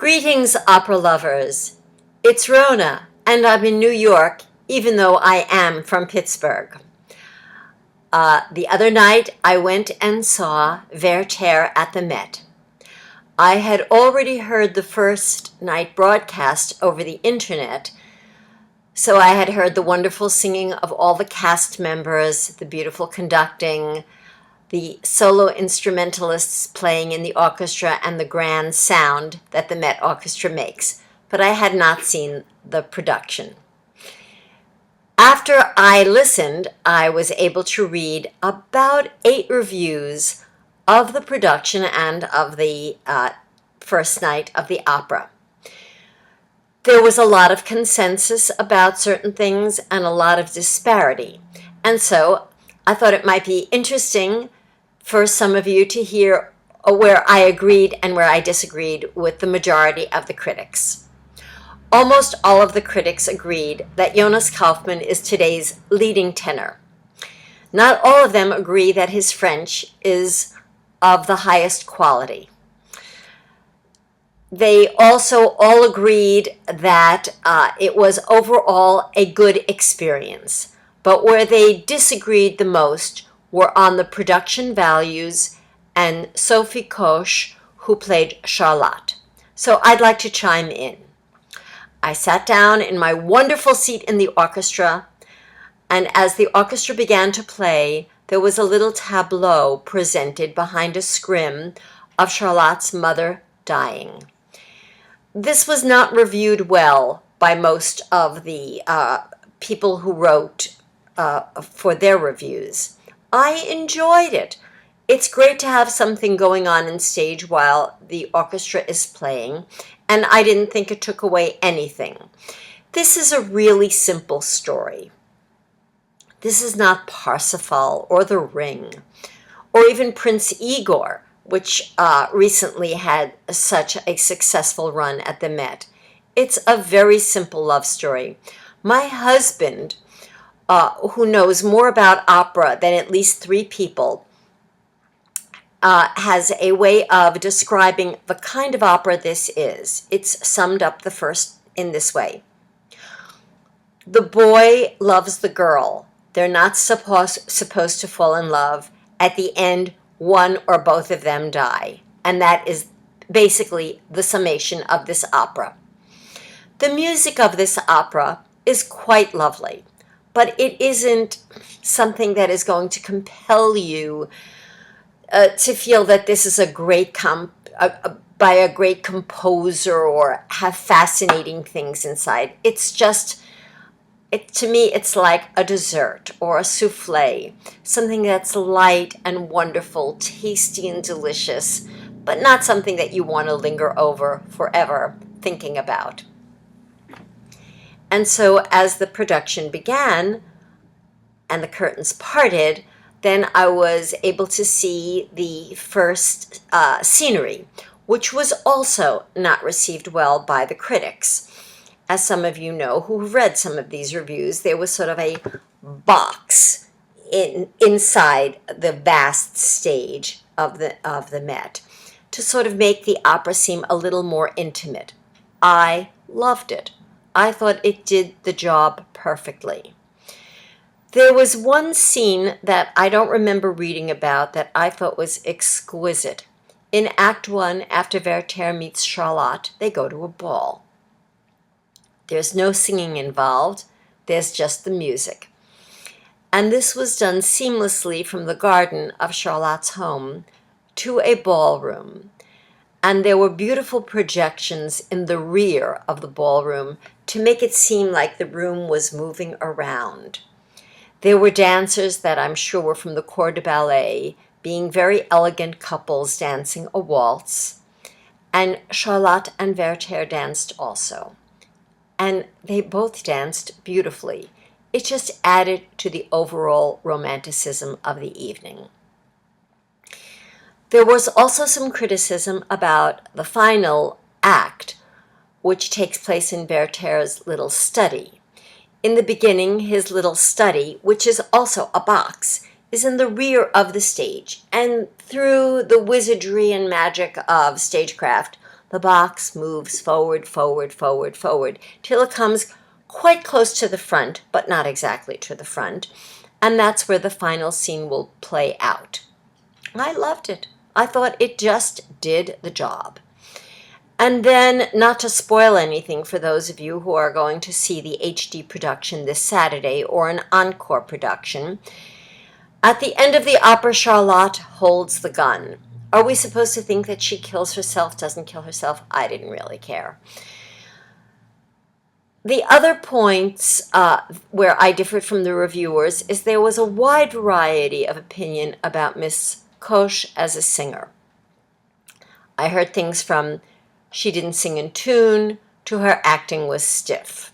Greetings, opera lovers. It's Rona, and I'm in New York, even though I am from Pittsburgh. The other night, I went and saw Werther at the Met. I had already heard the first night broadcast over the internet, so I had heard the wonderful singing of all the cast members, the beautiful conducting, the solo instrumentalists playing in the orchestra, and the grand sound that the Met Orchestra makes, but I had not seen the production. After I listened, I was able to read about 8 reviews of the production and of the first night of the opera. There was a lot of consensus about certain things and a lot of disparity, and so I thought it might be interesting for some of you to hear where I agreed and where I disagreed with the majority of the critics. Almost all of the critics agreed that Jonas Kaufmann is today's leading tenor. Not all of them agree that his French is of the highest quality. They also all agreed that it was overall a good experience, but where they disagreed the most were on the production values and Sophie Koch, who played Charlotte. So I'd like to chime in. I sat down in my wonderful seat in the orchestra, and as the orchestra began to play, there was a little tableau presented behind a scrim of Charlotte's mother dying. This was not reviewed well by most of the people who wrote for their reviews. I enjoyed it. It's great to have something going on in stage while the orchestra is playing, and I didn't think it took away anything. This is a really simple story. This is not Parsifal or The Ring, or even Prince Igor, which recently had such a successful run at the Met. It's a very simple love story. My husband, who knows more about opera than at least 3 people, has a way of describing the kind of opera this is. It's summed up in this way. The boy loves the girl. They're not supposed to fall in love. At the end, one or both of them die. And that is basically the summation of this opera. The music of this opera is quite lovely, but it isn't something that is going to compel you to feel that this is a great by a great composer or have fascinating things inside. It's just, to me, it's like a dessert or a souffle, something that's light and wonderful, tasty and delicious, but not something that you want to linger over forever thinking about. And so as the production began and the curtains parted, then I was able to see the first scenery, which was also not received well by the critics. As some of you know who've read some of these reviews, there was sort of a box inside the vast stage of the Met to sort of make the opera seem a little more intimate. I loved it. I thought it did the job perfectly. There was one scene that I don't remember reading about that I thought was exquisite. In Act 1, after Werther meets Charlotte, they go to a ball. There's no singing involved. There's just the music. And this was done seamlessly from the garden of Charlotte's home to a ballroom. And there were beautiful projections in the rear of the ballroom to make it seem like the room was moving around. There were dancers that I'm sure were from the corps de ballet, being very elegant couples dancing a waltz. And Charlotte and Werther danced also. And they both danced beautifully. It just added to the overall romanticism of the evening. There was also some criticism about the final act, which takes place in Werther's little study. In the beginning, his little study, which is also a box, is in the rear of the stage, and through the wizardry and magic of stagecraft, the box moves forward, forward, forward, forward, till it comes quite close to the front, but not exactly to the front. And that's where the final scene will play out. I loved it. I thought it just did the job. And then, not to spoil anything for those of you who are going to see the HD production this Saturday or an encore production, at the end of the opera, Charlotte holds the gun. Are we supposed to think that she kills herself, doesn't kill herself? I didn't really care. The other points where I differed from the reviewers is there was a wide variety of opinion about Miss Koch as a singer. I heard things from she didn't sing in tune to her acting was stiff.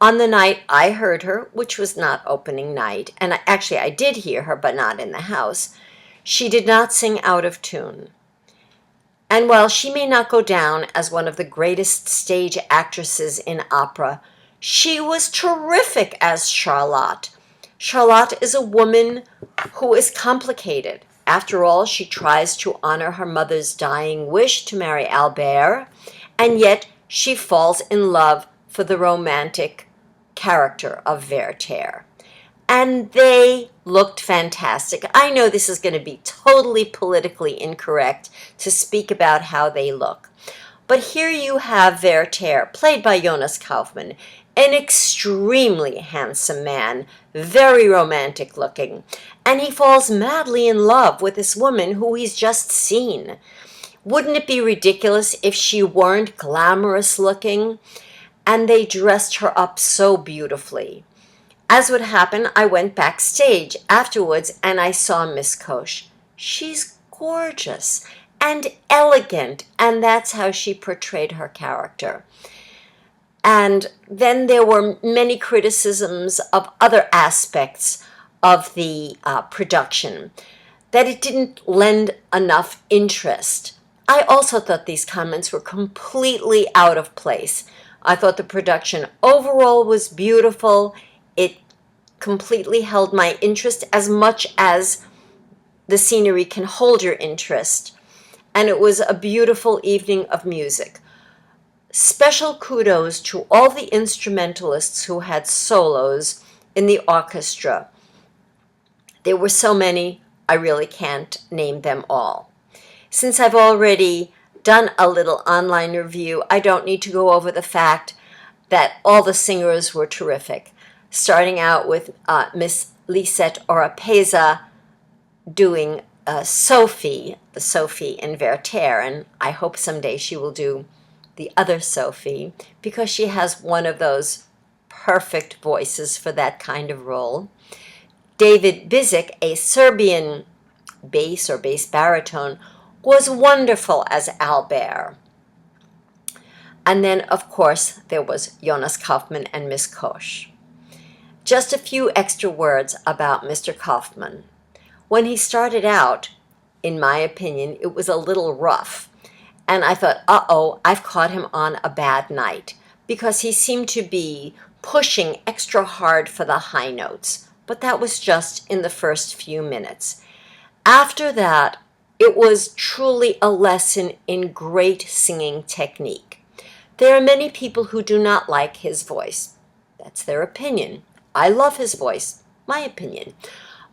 On the night I heard her, which was not opening night, and I did hear her, but not in the house, she did not sing out of tune. And while she may not go down as one of the greatest stage actresses in opera, she was terrific as Charlotte. Charlotte is a woman who is complicated. After all, she tries to honor her mother's dying wish to marry Albert, and yet she falls in love for the romantic character of Werther. And they looked fantastic. I know this is going to be totally politically incorrect to speak about how they look. But here you have Werther, played by Jonas Kaufmann, an extremely handsome man, very romantic looking, and he falls madly in love with this woman who he's just seen. Wouldn't it be ridiculous if she weren't glamorous looking? And they dressed her up so beautifully. As would happen, I went backstage afterwards and I saw Miss Koch. She's gorgeous and elegant, and that's how she portrayed her character. And then there were many criticisms of other aspects of the production, that it didn't lend enough interest. I also thought these comments were completely out of place. I thought the production overall was beautiful. It completely held my interest as much as the scenery can hold your interest. And it was a beautiful evening of music. Special kudos to all the instrumentalists who had solos in the orchestra. There were so many, I really can't name them all. Since I've already done a little online review, I don't need to go over the fact that all the singers were terrific, starting out with Miss Lisette Oropesa doing Sophie, the Sophie in Werther, and I hope someday she will do the other Sophie, because she has one of those perfect voices for that kind of role. David Bizic, a Serbian bass or bass baritone, was wonderful as Albert. And then, of course, there was Jonas Kaufmann and Miss Koch. Just a few extra words about Mr. Kaufmann. When he started out, in my opinion, it was a little rough. And I thought, uh-oh, I've caught him on a bad night, because he seemed to be pushing extra hard for the high notes. But that was just in the first few minutes. After that, it was truly a lesson in great singing technique. There are many people who do not like his voice. That's their opinion. I love his voice, my opinion.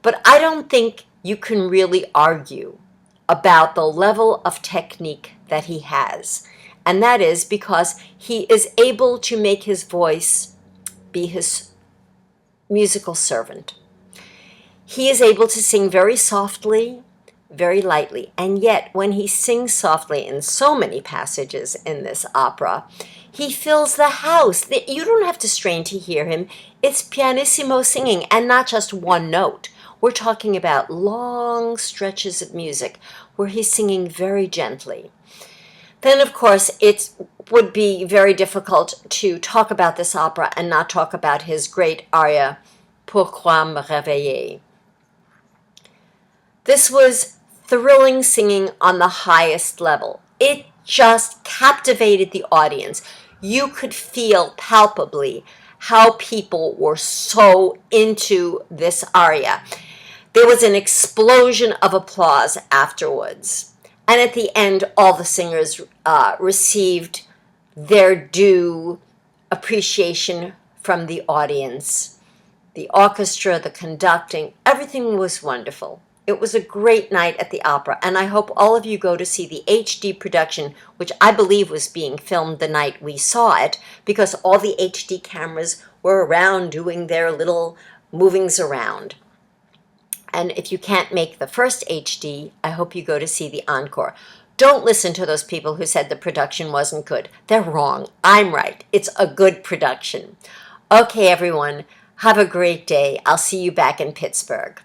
But I don't think you can really argue about the level of technique that he has. And that is because he is able to make his voice be his musical servant. He is able to sing very softly, very lightly, and yet when he sings softly in so many passages in this opera, he fills the house. You don't have to strain to hear him. It's pianissimo singing, and not just one note. We're talking about long stretches of music where he's singing very gently. Then, of course, it would be very difficult to talk about this opera and not talk about his great aria, Pourquoi me réveiller? This was thrilling singing on the highest level. It just captivated the audience. You could feel palpably how people were so into this aria. There was an explosion of applause afterwards. And at the end, all the singers received their due appreciation from the audience. The orchestra, the conducting, everything was wonderful. It was a great night at the opera, and I hope all of you go to see the HD production, which I believe was being filmed the night we saw it, because all the HD cameras were around doing their little movings around. And if you can't make the first HD, I hope you go to see the encore. Don't listen to those people who said the production wasn't good. They're wrong. I'm right. It's a good production. Okay, everyone, have a great day. I'll see you back in Pittsburgh.